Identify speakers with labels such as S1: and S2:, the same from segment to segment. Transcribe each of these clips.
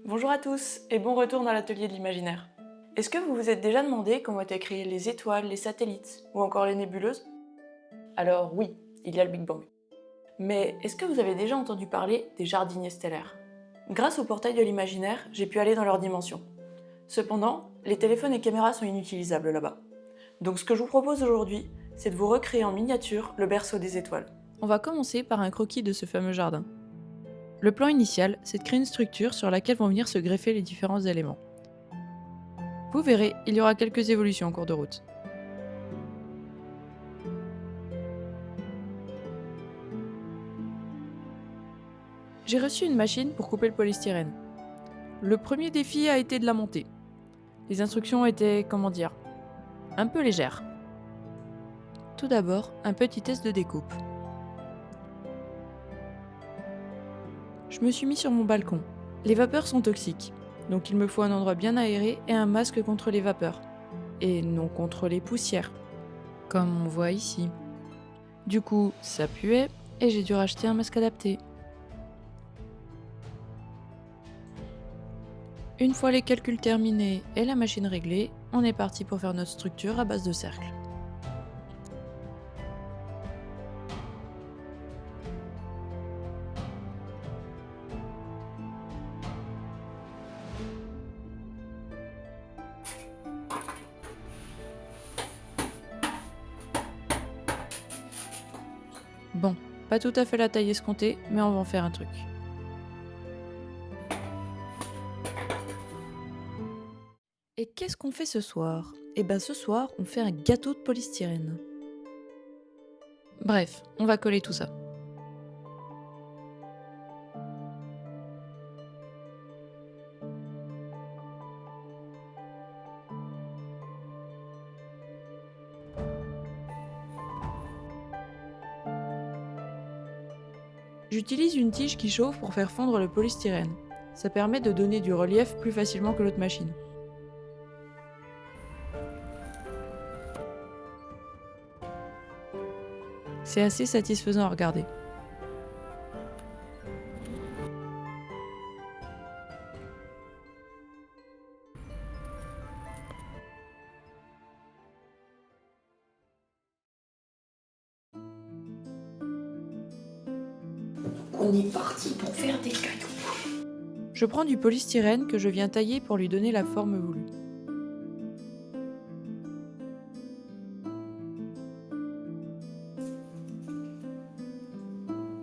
S1: Bonjour à tous et bon retour dans l'atelier de l'imaginaire. Est-ce que vous vous êtes déjà demandé comment étaient créées les étoiles, les satellites ou encore les nébuleuses? Alors oui, il y a le Big Bang. Mais est-ce que vous avez déjà entendu parler des jardiniers stellaires? Grâce au portail de l'imaginaire, j'ai pu aller dans leurs dimensions. Cependant, les téléphones et caméras sont inutilisables là-bas. Donc ce que je vous propose aujourd'hui, c'est de vous recréer en miniature le berceau des étoiles. On va commencer par un croquis de ce fameux jardin. Le plan initial, c'est de créer une structure sur laquelle vont venir se greffer les différents éléments. Vous verrez, il y aura quelques évolutions en cours de route. J'ai reçu une machine pour couper le polystyrène. Le premier défi a été de la monter. Les instructions étaient, un peu légères. Tout d'abord, un petit test de découpe. Je me suis mis sur mon balcon. Les vapeurs sont toxiques, donc il me faut un endroit bien aéré et un masque contre les vapeurs. Et non contre les poussières, comme on voit ici. Du coup, ça puait et j'ai dû racheter un masque adapté. Une fois les calculs terminés et la machine réglée, on est parti pour faire notre structure à base de cercles. Bon, pas tout à fait la taille escomptée, mais on va en faire un truc. Et qu'est-ce qu'on fait ce soir? Eh ben ce soir, on fait un gâteau de polystyrène. Bref, on va coller tout ça. J'utilise une tige qui chauffe pour faire fondre le polystyrène. Ça permet de donner du relief plus facilement que l'autre machine. C'est assez satisfaisant à regarder.
S2: On est parti pour faire des cailloux.
S1: Je prends du polystyrène que je viens tailler pour lui donner la forme voulue.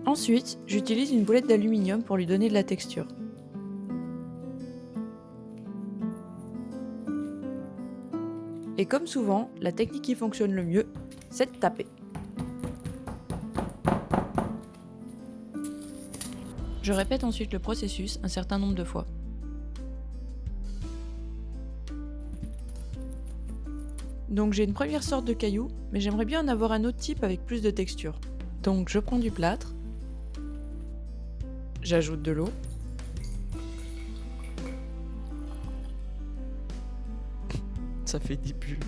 S1: Ensuite, j'utilise une boulette d'aluminium pour lui donner de la texture. Et comme souvent, la technique qui fonctionne le mieux, c'est de taper. Je répète ensuite le processus un certain nombre de fois. Donc j'ai une première sorte de caillou, mais j'aimerais bien en avoir un autre type avec plus de texture. Donc je prends du plâtre, j'ajoute de l'eau, ça fait des bulles.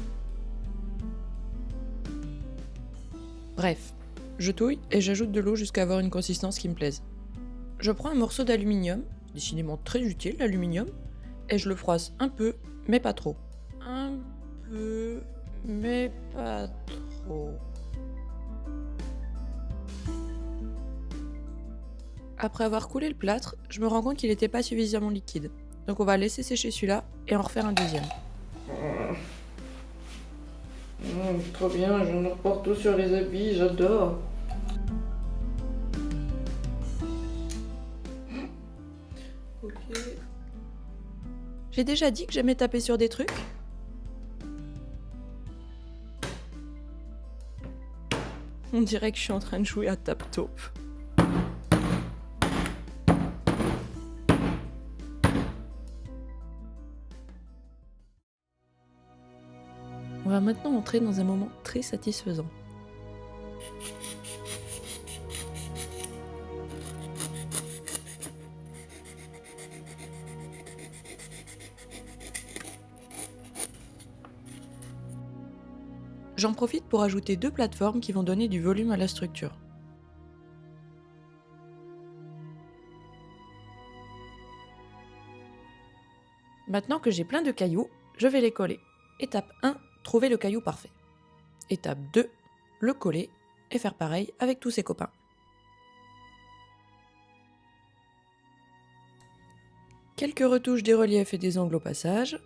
S1: Bref, je touille et j'ajoute de l'eau jusqu'à avoir une consistance qui me plaise. Je prends un morceau d'aluminium, décidément très utile l'aluminium, et je le froisse un peu, mais pas trop. Un peu, mais pas trop. Après avoir coulé le plâtre, je me rends compte qu'il n'était pas suffisamment liquide. Donc on va laisser sécher celui-là et en refaire un deuxième.
S2: Trop bien, j'en reporte tout sur les habits, j'adore. Ok.
S1: J'ai déjà dit que j'aimais taper sur des trucs. On dirait que je suis en train de jouer à tap-taupe. On va maintenant entrer dans un moment très satisfaisant. J'en profite pour ajouter 2 plateformes qui vont donner du volume à la structure. Maintenant que j'ai plein de cailloux, je vais les coller. Étape 1, trouver le caillou parfait. Étape 2, le coller et faire pareil avec tous ses copains. Quelques retouches des reliefs et des angles au passage.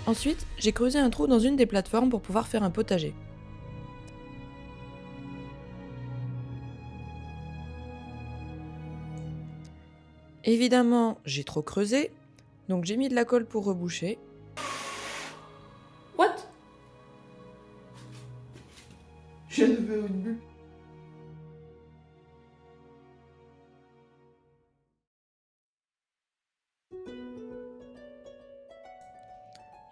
S1: Ensuite, j'ai creusé un trou dans une des plateformes pour pouvoir faire un potager. Évidemment, j'ai trop creusé, donc j'ai mis de la colle pour reboucher.
S2: What? Je viens de faire une bulle.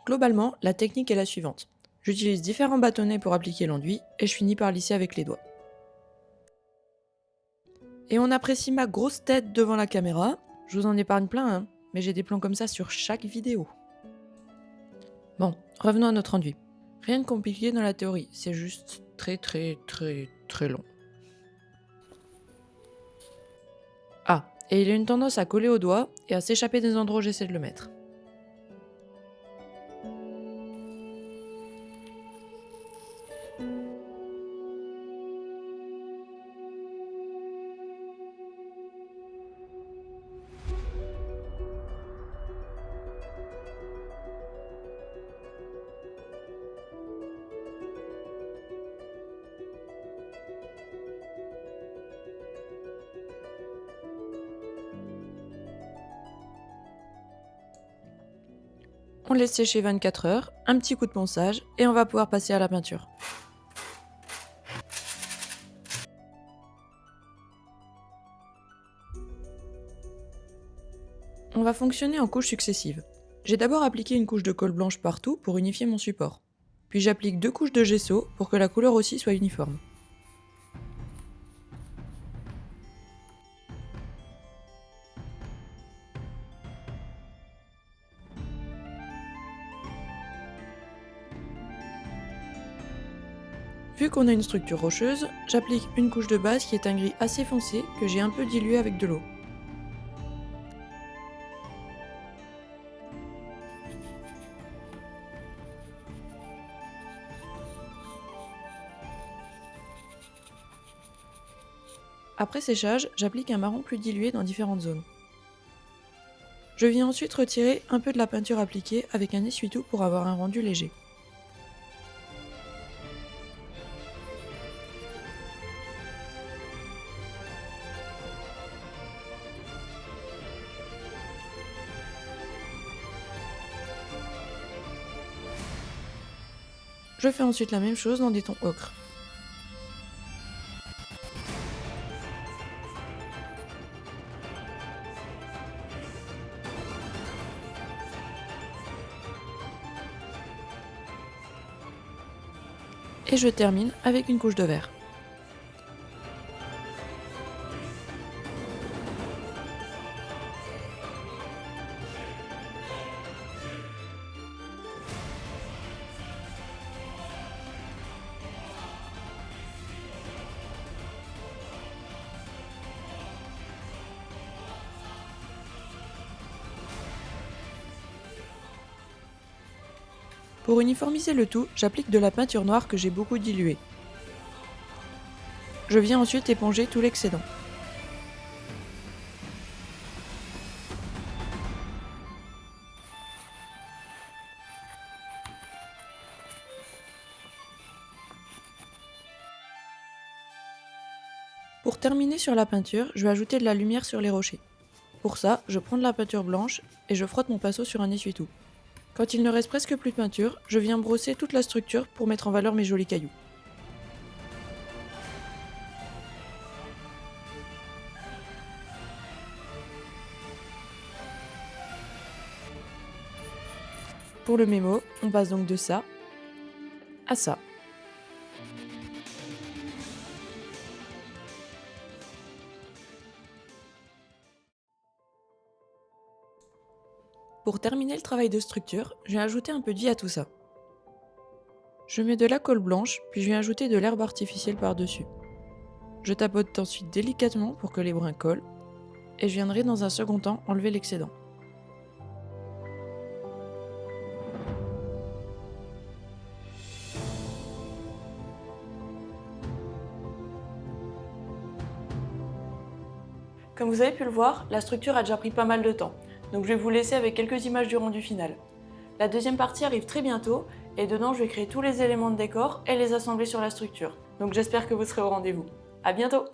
S1: Globalement, la technique est la suivante. J'utilise différents bâtonnets pour appliquer l'enduit et je finis par lisser avec les doigts. Et on apprécie ma grosse tête devant la caméra. Je vous en épargne plein, hein, mais j'ai des plans comme ça sur chaque vidéo. Bon, revenons à notre enduit. Rien de compliqué dans la théorie, c'est juste très long. Ah, et il a une tendance à coller aux doigts et à s'échapper des endroits où j'essaie de le mettre. On laisse sécher 24 heures, un petit coup de ponçage et on va pouvoir passer à la peinture. On va fonctionner en couches successives. J'ai d'abord appliqué une couche de colle blanche partout pour unifier mon support. Puis j'applique 2 couches de gesso pour que la couleur aussi soit uniforme. Vu qu'on a une structure rocheuse, j'applique une couche de base qui est un gris assez foncé que j'ai un peu dilué avec de l'eau. Après séchage, j'applique un marron plus dilué dans différentes zones. Je viens ensuite retirer un peu de la peinture appliquée avec un essuie-tout pour avoir un rendu léger. Je fais ensuite la même chose dans des tons ocre. Et je termine avec une couche de vert. Pour uniformiser le tout, j'applique de la peinture noire que j'ai beaucoup diluée. Je viens ensuite éponger tout l'excédent. Pour terminer sur la peinture, je vais ajouter de la lumière sur les rochers. Pour ça, je prends de la peinture blanche et je frotte mon pinceau sur un essuie-tout. Quand il ne reste presque plus de peinture, je viens brosser toute la structure pour mettre en valeur mes jolis cailloux. Pour le mémo, on passe donc de ça à ça. Pour terminer le travail de structure, je viens ajouter un peu de vie à tout ça. Je mets de la colle blanche, puis je viens ajouter de l'herbe artificielle par-dessus. Je tapote ensuite délicatement pour que les brins collent, et je viendrai dans un second temps enlever l'excédent. Comme vous avez pu le voir, la structure a déjà pris pas mal de temps, donc je vais vous laisser avec quelques images du rendu final. La deuxième partie arrive très bientôt, et dedans je vais créer tous les éléments de décor et les assembler sur la structure. Donc j'espère que vous serez au rendez-vous. À bientôt!